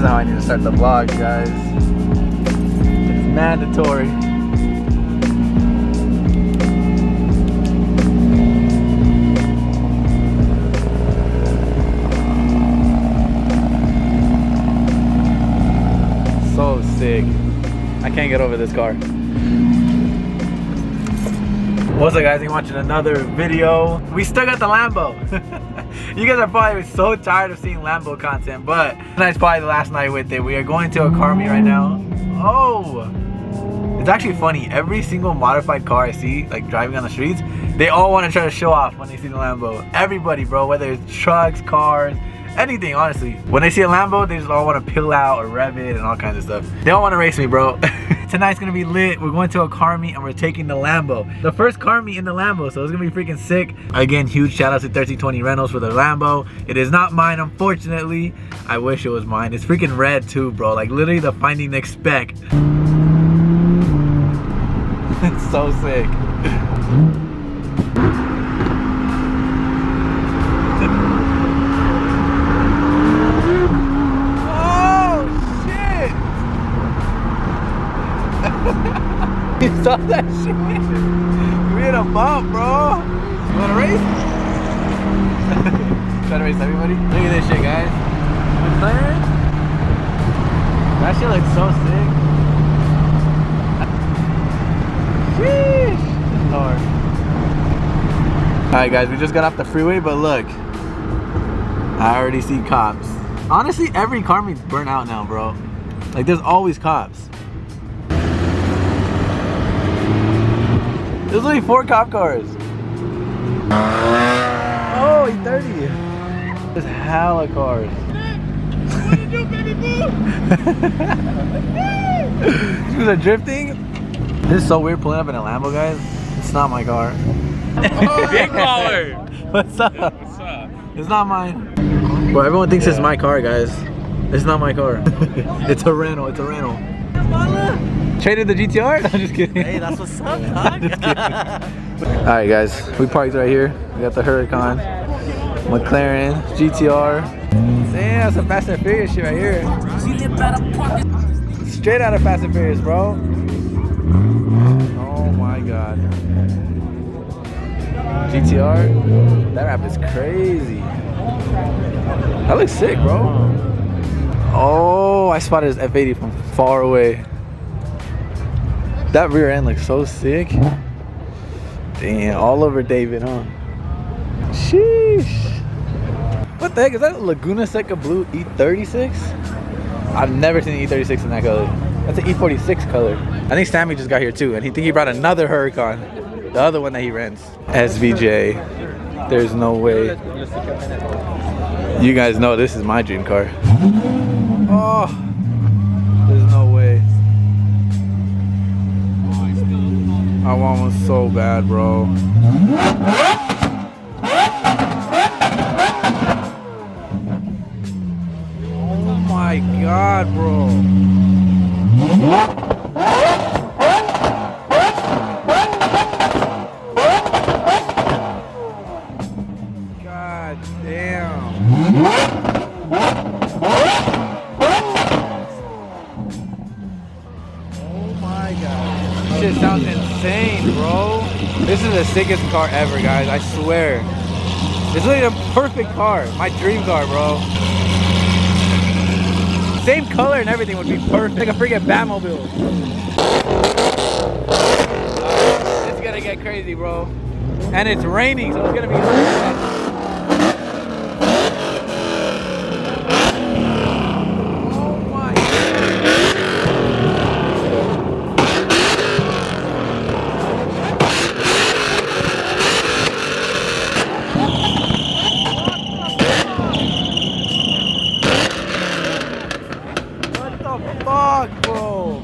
is how I need to start the vlog, guys. It's mandatory. So sick. I can't get over this car. What's up, guys? You're watching another video. We still got the Lambo. You guys are probably so tired of seeing Lambo content, but tonight's probably the last night with it. We are going to a car meet right now. Oh, it's actually funny. Every single modified car I see, like driving on the streets, they all want to try to show off when they see the Lambo. Everybody, bro, whether it's trucks, cars, anything, honestly. When they see a Lambo, they just all want to pill out or rev it and all kinds of stuff. They all want to race me, bro. Tonight's gonna be lit. We're going to a car meet and we're taking the Lambo. The first car meet in the Lambo, so it's gonna be freaking sick. Again, huge shout out to 1320 Rentals for the Lambo. It is not mine, unfortunately. I wish it was mine. It's freaking red too, bro. Like literally the FindingNick spec. It's so sick. You saw that shit? We hit a bump, bro. You wanna race? Try to race everybody? Look at this shit, guys. McLaren? That shit looks so sick. Sheesh. It's hard. Alright, guys, we just got off the freeway, but look. I already see cops. Honestly, every car meet's burnt out now, bro. Like, there's always cops. There's only 4 cop cars. Oh, he's 30. There's hella cars. What did you do, baby boo? These guys are drifting. This is so weird pulling up in a Lambo, guys. It's not my car. Oh, big baller. What's up? What's up? It's not mine. Bro, everyone thinks it's my car, guys. It's not my car. It's a rental. It's a rental. Traded the GTR? No, I'm just kidding. Hey, that's what's up, dog. Alright, guys, we parked right here. We got the Huracan, McLaren, GTR. Damn, some Fast and Furious shit right here. Straight out of Fast and Furious, bro. Oh my god. GTR. That wrap is crazy. That looks sick, bro. Oh, I spotted his F80 from far away. That rear end looks so sick. Damn, all over David, huh? Sheesh. What the heck, is that a Laguna Seca Blue E36? I've never seen an E36 in that color. That's an E46 color. I think Sammy just got here too, and he brought another Huracan. The other one that he rents. SVJ. There's no way. You guys know this is my dream car. Oh, there's no way. I want one so bad, bro. Oh my god, bro. God damn. Shit sounds insane, bro. This is the sickest car ever, guys. I swear. It's really a perfect car. My dream car, bro. Same color and everything would be perfect. Like a freaking Batmobile. It's gonna get crazy, bro. And it's raining, so it's gonna be fuck, bro.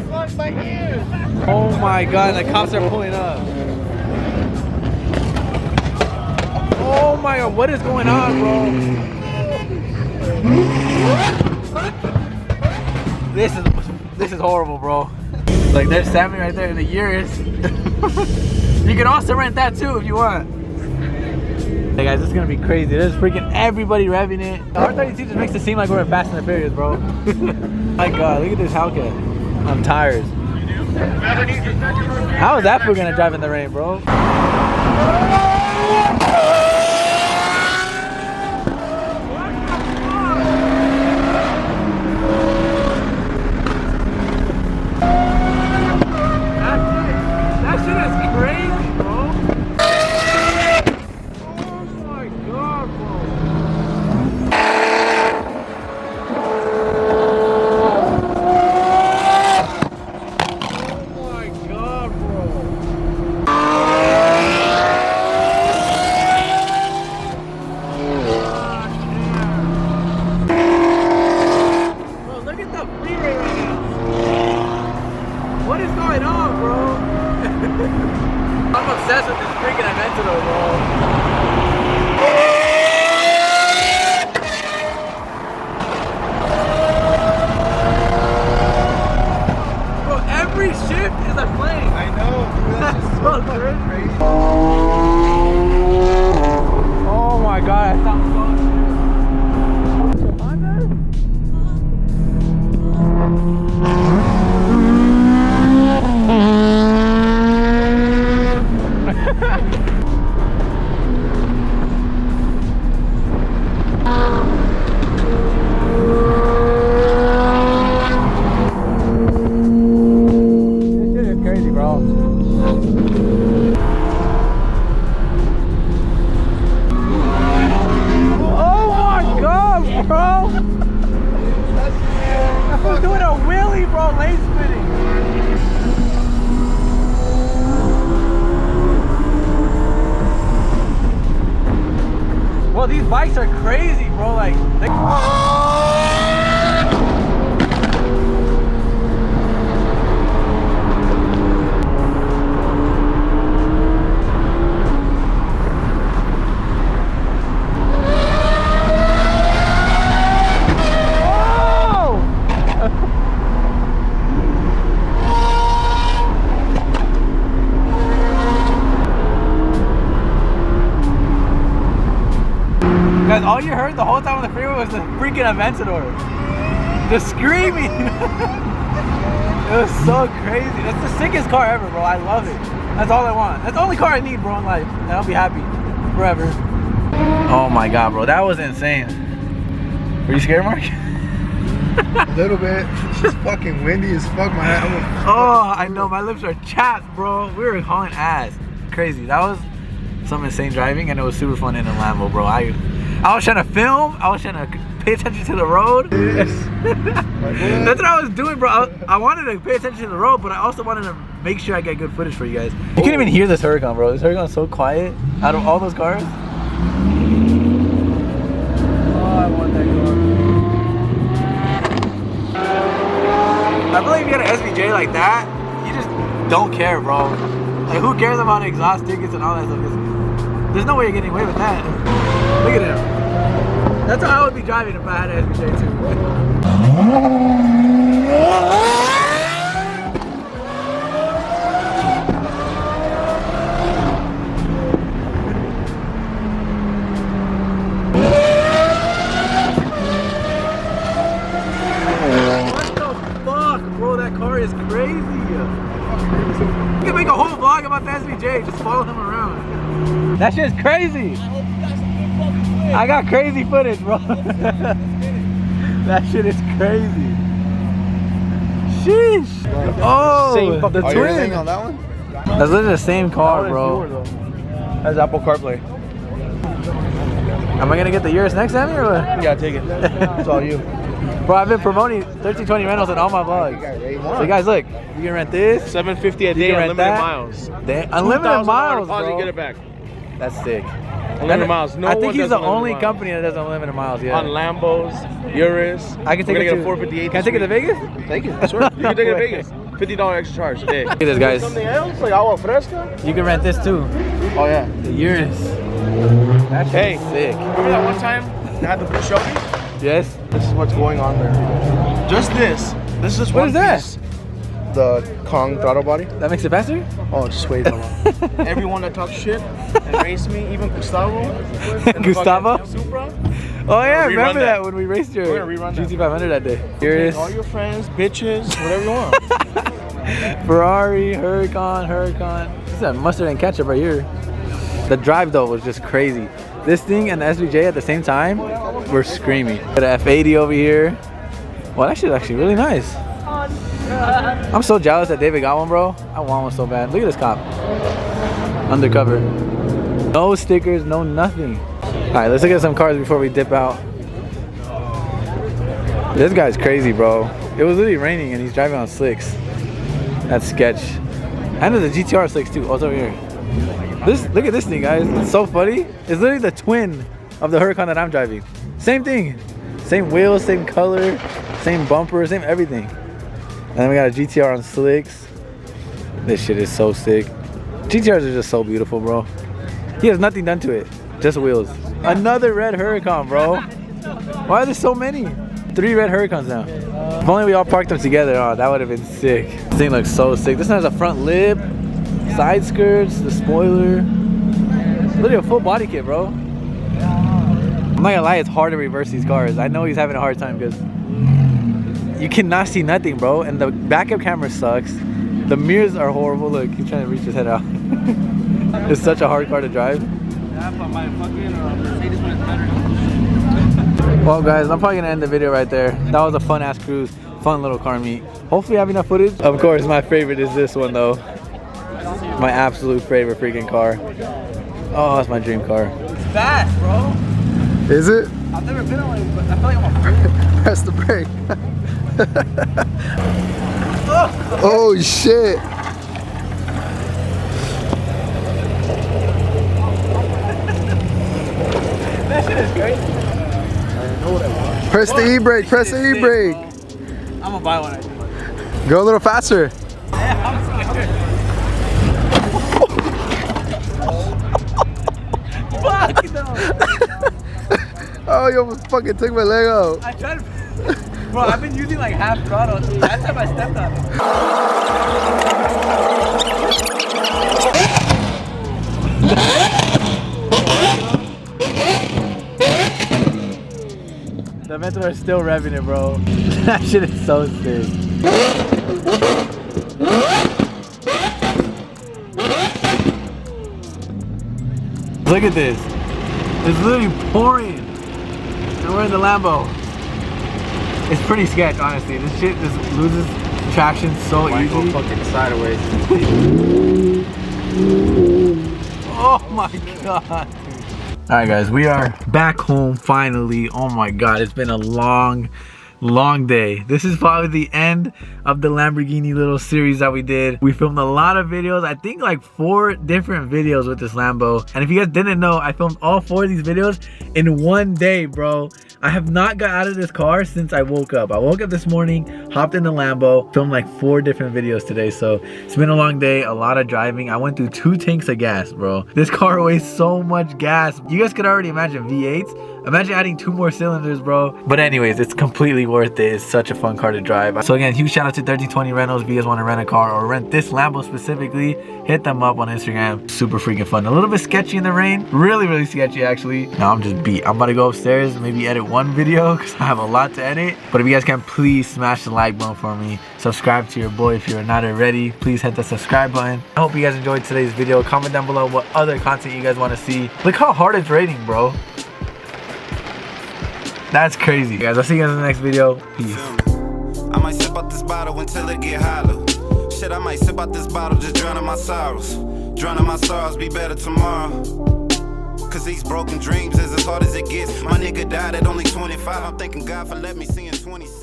Fuck my ears. Oh my god, the cops are pulling up. Oh my god, what is going on, bro? This is horrible, bro. Like, there's Sammy right there in the Urus. You can also rent that too if you want. Hey guys, this is gonna be crazy. There's freaking everybody revving it. The R32 just makes it seem like we're in Fast and the Furious, bro. My God, look at this Hellcat on tires. How is that fool gonna drive in the rain, bro? That shit is crazy, bro. Oh my God, bro. I'm obsessed with this freaking Aventador, bro. Bro, every shift is a plane. I know, dude. That's so crazy. Oh my God, that sounds so good. Well, these bikes are crazy, bro. Like, guys, all you heard the whole time on the freeway was the freaking Aventador. Just screaming. It was so crazy. That's the sickest car ever, bro. I love it. That's all I want. That's the only car I need, bro, in life. And I'll be happy forever. Oh my God, bro. That was insane. Were you scared, Mark? A little bit. It's just fucking windy as fuck, man. Oh, I know. My lips are chapped, bro. We were hauling ass. Crazy. That was some insane driving, and it was super fun in a Lambo, bro. I was trying to film. I was trying to pay attention to the road. Yes. That's what I was doing, bro. I wanted to pay attention to the road, but I also wanted to make sure I get good footage for you guys. You can't even hear this Huracan, bro. This Huracan's so quiet out of all those cars. Oh, I want that car. I believe you got an SVJ like that, you just don't care, bro. Like, who cares about exhaust tickets and all that stuff? There's no way you're getting away with that. Look at him. That's how I would be driving if I had an SVJ too. What the fuck, bro? That car is crazy. You can make a whole vlog about the SVJ. Just follow him around. That shit's crazy. I got crazy footage, bro. That shit is crazy. Sheesh. Oh, the twin. On that one? That's literally the same car, bro. That's Apple CarPlay. Am I gonna get the Urus next time or what? Yeah, take it. It's all you. Bro, I've been promoting 1320 rentals in all my vlogs. So guys, look, you can rent this. $750 a day, unlimited miles. Unlimited miles, bro. Get it back. That's sick. Unlimited miles. No, I think one he's does the unlimited only miles. company that does unlimited miles. Yeah. On Lambos, Urus. I can take it to 458. Can I take it to Vegas? Take it. Sure. You can take it to Vegas. $50 extra charge a day. Look at this, guys. Something else like agua fresca. You can rent this too. Oh yeah. The Urus. That shit is sick. Remember that one time I had the blue Shelby? Yes. This is what's going on there. Just this. This is What one is that? piece. the Kong throttle body. That makes it faster? Oh, just wait. Everyone that talks shit and raced me, even Gustavo. and Gustavo? the Supra. Oh yeah, I rerun remember that. that when we raced your We're gonna rerun that. GT500 that day. Curious. All your friends, bitches, whatever you want. Ferrari, Huracan. This is that mustard and ketchup right here. The drive though was just crazy. This thing and the SVJ at the same time were screaming. Got an F80 over here. Well, that shit's actually really nice. I'm so jealous that David got one, bro. I want one so bad. Look at this cop. Undercover. No stickers, no nothing. All right, let's look at some cars before we dip out. This guy's crazy, bro. It was literally raining and he's driving on slicks. That's sketch. And there's a GTR slicks too. Oh, it's over here. Look at this thing, guys. It's so funny. It's literally the twin of the Huracan that I'm driving. Same thing. Same wheels, same color, same bumper, same everything. And then we got a GTR on slicks. This shit is so sick. GTRs are just so beautiful, bro. He has nothing done to it. Just wheels. Another red Huracan, bro. Why are there so many? 3 red Huracans now. If only we all parked them together, oh, that would have been sick. This thing looks so sick. This one has a front lip, side skirts, the spoiler. Literally a full body kit, bro. I'm not gonna lie, it's hard to reverse these cars. I know he's having a hard time because you cannot see nothing, bro. And the backup camera sucks. The mirrors are horrible. Look, he's trying to reach his head out. It's such a hard car to drive. Well guys, I'm probably gonna end the video right there. That was a fun ass cruise, fun little car meet. Hopefully I have enough footage. Of course, my favorite is this one though. My absolute favorite freaking car. Oh, that's my dream car. It's fast, bro. Is it? I've never been on one, but I feel like I'm a freak. Press the brake. Oh shit. That shit is great. Press the e-brake, press the e-brake. I'm gonna buy one. Actually. Go a little faster. Yeah, I'm scared. Fuck no. Oh, you almost fucking took my leg out. I tried to... Bro, I've been using like half throttle. Last time I stepped on it. The Metro is still revving it, bro. That shit is so sick. Look at this. It's literally pouring. And we're in the Lambo. It's pretty sketch, honestly. This shit just loses traction so easy. Go fucking sideways. Oh my god. Alright guys, we are back home finally. Oh my god, it's been a long day. This is probably the end of the Lamborghini little series that we did. We filmed a lot of videos. I think like 4 different videos with this Lambo. And if you guys didn't know, I filmed all 4 of these videos in one day, bro. I have not got out of this car since I woke up. I woke up this morning, hopped in the Lambo, filmed like 4 different videos today. So it's been a long day, a lot of driving. I went through 2 tanks of gas, bro. This car weighs so much gas. You guys could already imagine V8s. Imagine adding 2 more cylinders, bro. But anyways, it's completely worth it. It's such a fun car to drive. So again, huge shout out to 1320 Rentals. If you guys want to rent a car or rent this Lambo specifically, hit them up on Instagram. Super freaking fun. A little bit sketchy in the rain. Really sketchy actually. Now I'm just beat. I'm about to go upstairs, maybe edit 1 video because I have a lot to edit. But if you guys can, please smash the like button for me. Subscribe to your boy if you're not already. Please hit the subscribe button. I hope you guys enjoyed today's video. Comment down below what other content you guys want to see. Look how hard it's raining, bro. That's crazy. Guys, I'll see you guys in the next video. Peace. I might sip out this bottle until it get hollow. Shit, I might sip out this bottle, just drowning my sorrows. Drowning my sorrows, be better tomorrow. Cause these broken dreams is as hard as it gets. My nigga died at only 25. I'm thanking God for letting me see in 26.